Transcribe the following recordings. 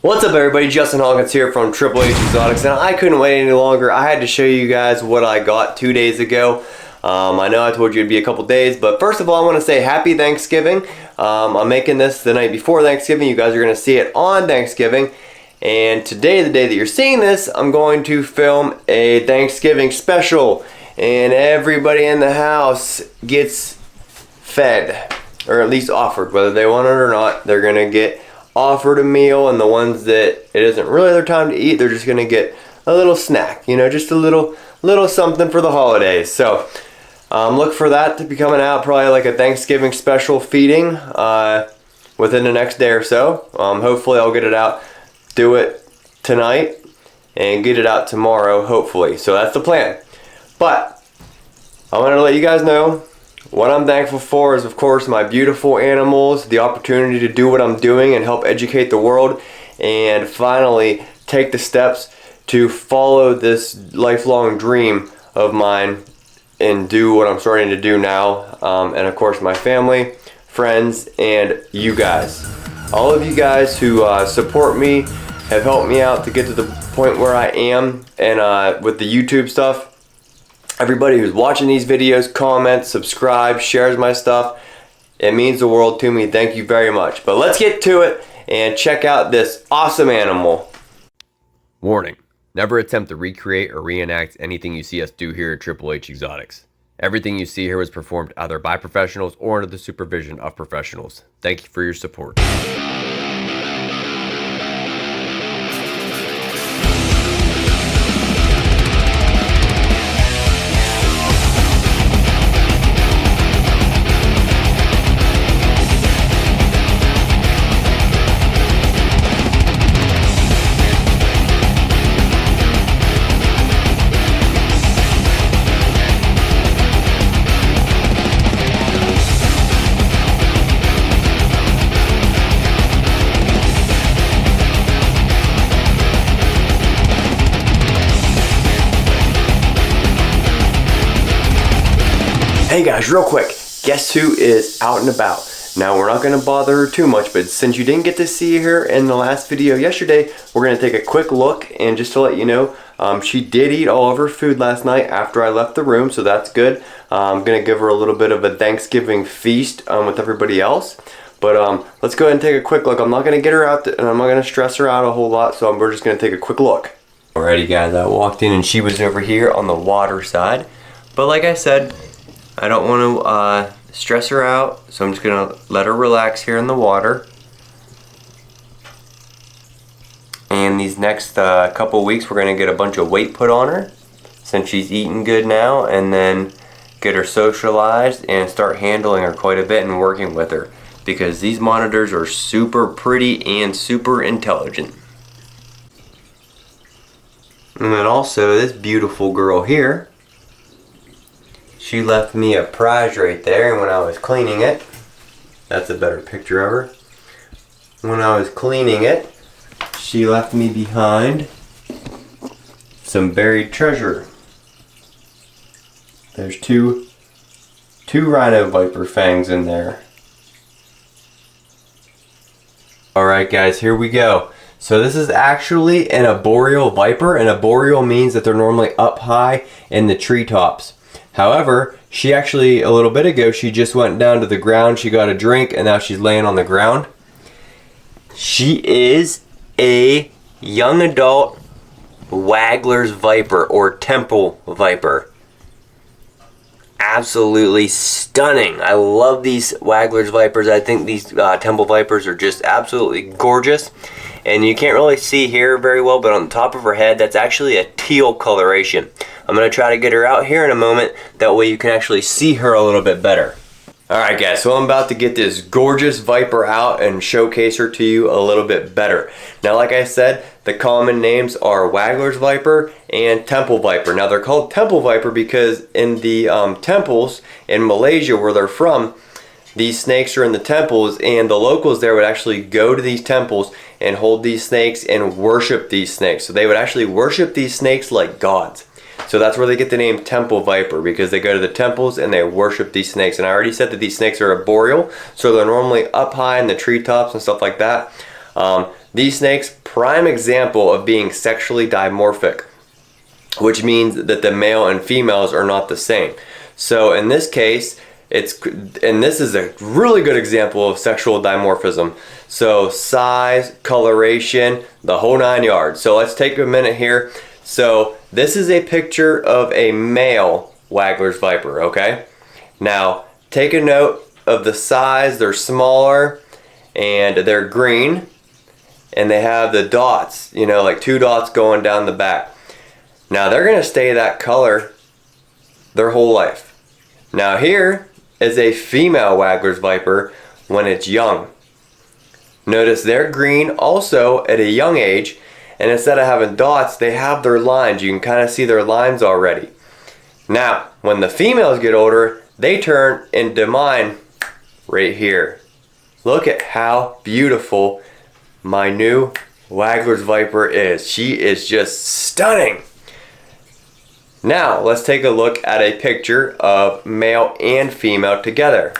What's up everybody, Justin Hawkins here from Triple H Exotics, and I couldn't wait any longer. I had to show you guys what I got 2 days ago. I know I told you it'd be a couple days, but first of all I want to say happy Thanksgiving. I'm making this the night before Thanksgiving. You guys are going to see it on Thanksgiving. And today, the day that you're seeing this, I'm going to film a Thanksgiving special. And everybody in the house gets fed, or at least offered. Whether they want it or not, they're going to get offered a meal, and the ones that it isn't really their time to eat, they're just gonna get a little snack, you know, just a little something for the holidays. So look for that to be coming out, probably like a Thanksgiving special feeding within the next day or so. Hopefully I'll get it out, do it tonight, and get it out tomorrow, hopefully. So that's the plan. But I wanted to let you guys know what I'm thankful for is, of course, my beautiful animals, the opportunity to do what I'm doing and help educate the world, and finally take the steps to follow this lifelong dream of mine and do what I'm starting to do now. And of course, my family, friends, and you guys. All of you guys who support me, have helped me out to get to the point where I am, and with the YouTube stuff. Everybody who's watching these videos, comments, subscribe, shares my stuff. It means the world to me. Thank you very much. But let's get to it and check out this awesome animal. Warning: never attempt to recreate or reenact anything you see us do here at Triple H Exotics. Everything you see here was performed either by professionals or under the supervision of professionals. Thank you for your support. Hey guys, real quick, guess who is out and about? Now, we're not going to bother her too much, but since you didn't get to see her in the last video yesterday, we're going to take a quick look. And just to let you know, she did eat all of her food last night after I left the room, so that's good. I'm going to give her a little bit of a Thanksgiving feast with everybody else. But let's go ahead and take a quick look. I'm not going to get her out, and I'm not going to stress her out a whole lot, so we're just going to take a quick look. Alrighty guys, I walked in and she was over here on the water side. But like I said, I don't want to stress her out, so I'm just going to let her relax here in the water. And these next couple weeks we're going to get a bunch of weight put on her, since she's eating good now, and then get her socialized and start handling her quite a bit and working with her, because these monitors are super pretty and super intelligent. And then also this beautiful girl here, she left me a prize right there, and when I was cleaning it, that's a better picture of her. When I was cleaning it, she left me behind some buried treasure. There's two rhino viper fangs in there. Alright guys, here we go. So this is actually an arboreal viper, and arboreal means that they're normally up high in the treetops. However, she actually, a little bit ago, she just went down to the ground, she got a drink, and now she's laying on the ground. She is a young adult Waglers Viper, or temple viper. Absolutely stunning. I love these Waglers Vipers. I think these temple vipers are just absolutely gorgeous. And you can't really see here very well, but on the top of her head, that's actually a teal coloration. I'm going to try to get her out here in a moment. That way you can actually see her a little bit better. Alright guys, so I'm about to get this gorgeous viper out and showcase her to you a little bit better. Now like I said, the common names are Waglers Viper and Temple Viper. Now they're called Temple Viper because in the temples in Malaysia where they're from, these snakes are in the temples, and the locals there would actually go to these temples and hold these snakes and worship these snakes. So they would actually worship these snakes like gods. So that's where they get the name Temple Viper, because they go to the temples and they worship these snakes. And I already said that these snakes are arboreal, so they're normally up high in the treetops and stuff like that. These snakes, prime example of being sexually dimorphic, which means that the male and females are not the same. So in this case, and this is a really good example of sexual dimorphism. So size, coloration, the whole 9 yards. So let's take a minute here. So this is a picture of a male Waglers Viper, okay? Now, take a note of the size. They're smaller and they're green and they have the dots, you know, like 2 dots going down the back. Now they're gonna stay that color their whole life. Now here is a female Waglers Viper when it's young. Notice they're green also at a young age, and instead of having dots, they have their lines. You can kind of see their lines already. Now, when the females get older, they turn into mine right here. Look at how beautiful my new Waglers Viper is. She is just stunning. Now, let's take a look at a picture of male and female together.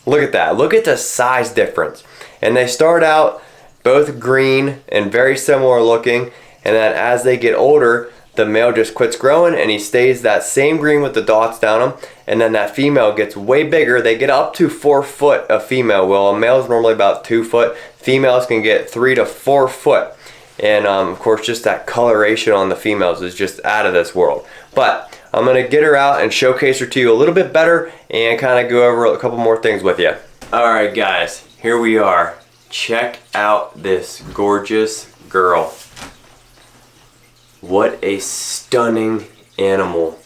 Look at that. Look at the size difference. And they start out both green and very similar looking, and then as they get older, the male just quits growing and he stays that same green with the dots down him, and then that female gets way bigger. They get up to 4 foot of female. Well, a male is normally about 2 foot. Females can get 3 to 4 foot. And of course, just that coloration on the females is just out of this world. But I'm gonna get her out and showcase her to you a little bit better and kind of go over a couple more things with you. All right, guys, here we are. Check out this gorgeous girl. What a stunning animal.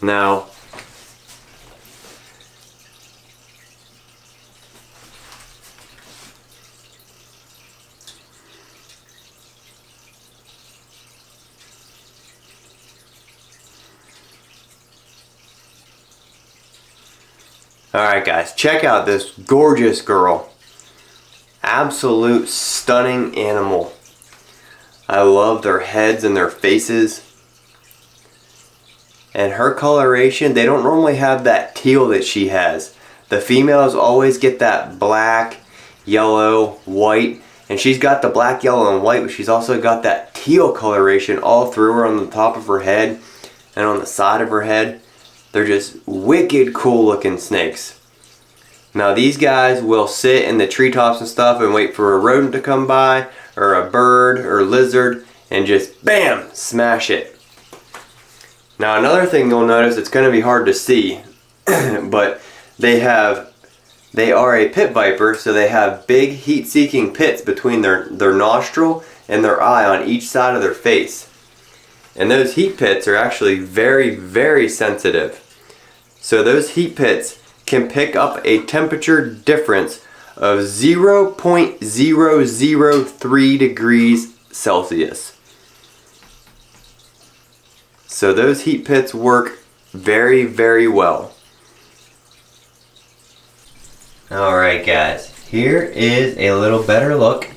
Now, alright guys, check out this gorgeous girl. Absolute stunning animal. I love their heads and their faces. And her coloration, they don't normally have that teal that she has. The females always get that black, yellow, white. And she's got the black, yellow, and white, but she's also got that teal coloration all through her on the top of her head and on the side of her head. They're just wicked cool looking snakes. Now these guys will sit in the treetops and stuff and wait for a rodent to come by, or a bird or lizard, and just BAM! Smash it. Now another thing you'll notice, it's going to be hard to see, but they are a pit viper, so they have big heat-seeking pits between their nostril and their eye on each side of their face. And those heat pits are actually very, very sensitive. So those heat pits can pick up a temperature difference of 0.003 degrees Celsius. So those heat pits work very, very well. Alright guys, here is a little better look.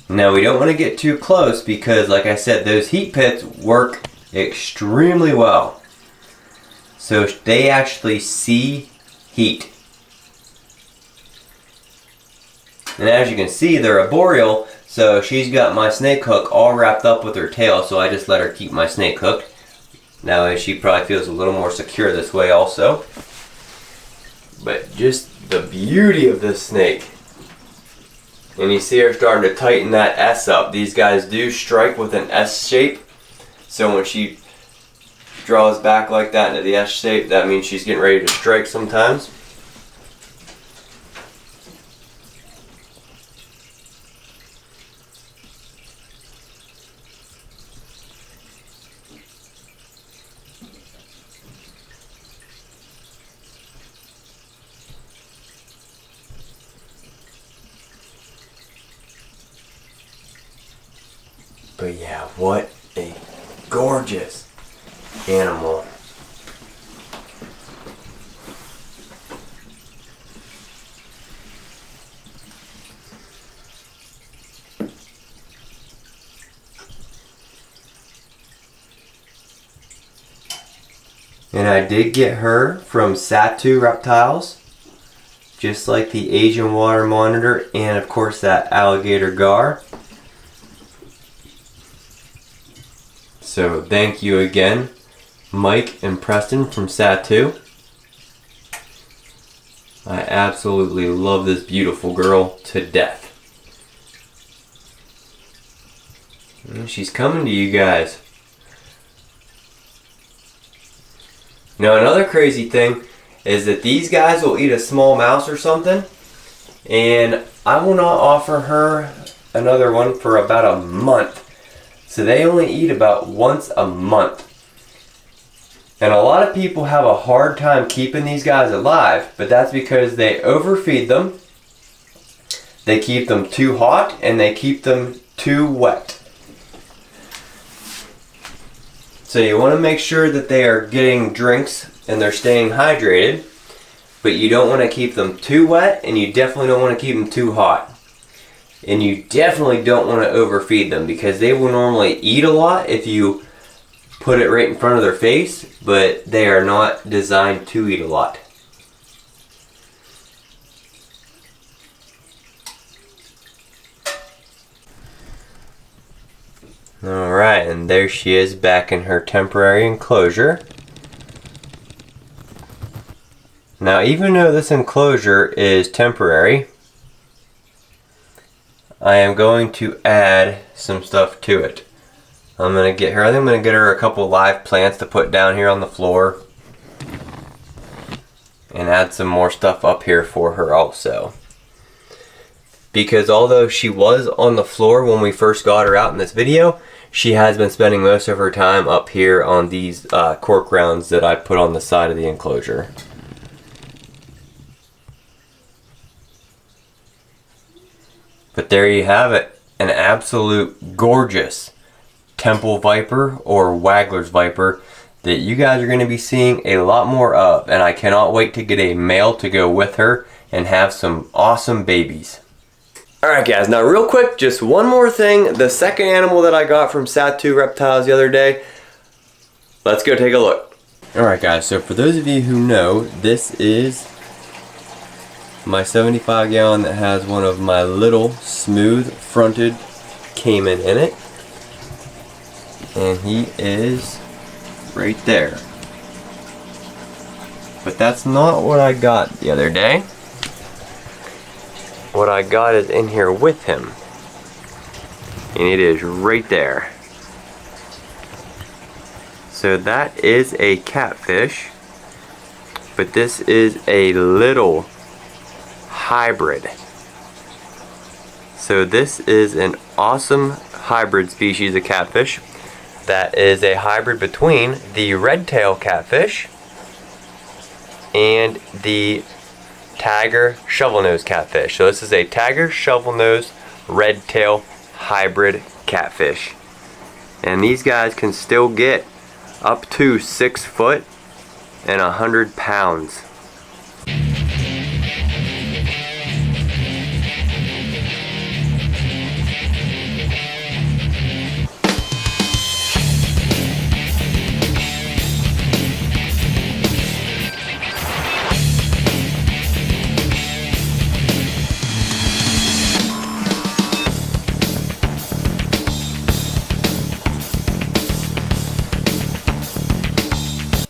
Now we don't want to get too close because, like I said, those heat pits work extremely well. So they actually see heat. And as you can see, they're arboreal, so she's got my snake hook all wrapped up with her tail, so I just let her keep my snake hooked. Now she probably feels a little more secure this way also. But just the beauty of this snake. And you see her starting to tighten that S up. These guys do strike with an S shape. So when she draws back like that into the S shape, that means she's getting ready to strike sometimes. But yeah, what a gorgeous animal. And I did get her from Satu Reptiles. just like the Asian water monitor and of course that alligator gar. So thank you again, Mike and Preston from Satu. I absolutely love this beautiful girl to death. And she's coming to you guys. Now another crazy thing is that these guys will eat a small mouse or something, and I will not offer her another one for about a month. So they only eat about once a month. And a lot of people have a hard time keeping these guys alive, but that's because they overfeed them, they keep them too hot, and they keep them too wet. So you want to make sure that they are getting drinks and they're staying hydrated, but you don't want to keep them too wet, and you definitely don't want to keep them too hot. And you definitely don't want to overfeed them, because they will normally eat a lot if you put it right in front of their face, but they are not designed to eat a lot. Alright, and there she is back in her temporary enclosure. Now, even though this enclosure is temporary, I am going to add some stuff to it. I'm going to get her, I think I'm going to get her a couple live plants to put down here on the floor. And add some more stuff up here for her also. Because although she was on the floor when we first got her out in this video, she has been spending most of her time up here on these cork rounds that I put on the side of the enclosure. But there you have it, an absolute gorgeous temple viper or Waglers Viper that you guys are going to be seeing a lot more of, and I cannot wait to get a male to go with her and have some awesome babies. Alright guys, now real quick, just one more thing. The second animal that I got from Satu Reptiles the other day, let's go take a look. Alright guys, so for those of you who know, this is my 75 gallon that has one of my little smooth fronted caiman in it. And he is right there. But that's not what I got the other day. What I got is in here with him. And it is right there. So that is a catfish. But this is a little hybrid. So this is an awesome hybrid species of catfish that is a hybrid between the red-tailed catfish and the Tiger shovel-nosed catfish. So this is a Tiger shovel-nosed red-tail hybrid catfish. And these guys can still get up to 6 foot and 100 pounds.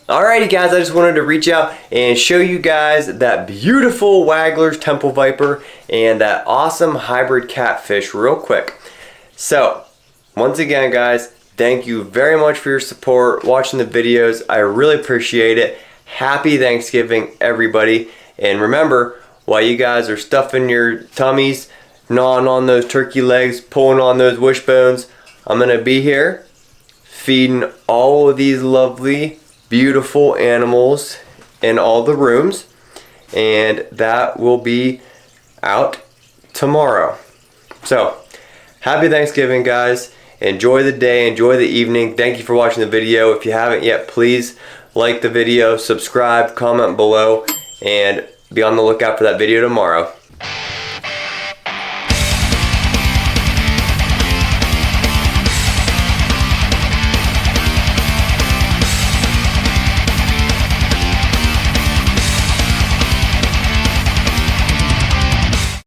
Alrighty guys, I just wanted to reach out and show you guys that beautiful Waglers Temple Viper and that awesome hybrid catfish real quick. So, once again guys, thank you very much for your support, watching the videos. I really appreciate it. Happy Thanksgiving everybody. And remember, while you guys are stuffing your tummies, gnawing on those turkey legs, pulling on those wishbones, I'm going to be here feeding all of these lovely beautiful animals in all the rooms, and that will be out tomorrow. So happy Thanksgiving guys, enjoy the day, enjoy the evening. Thank you for watching the video. If you haven't yet, please like the video, subscribe, comment below, and be on the lookout for that video tomorrow.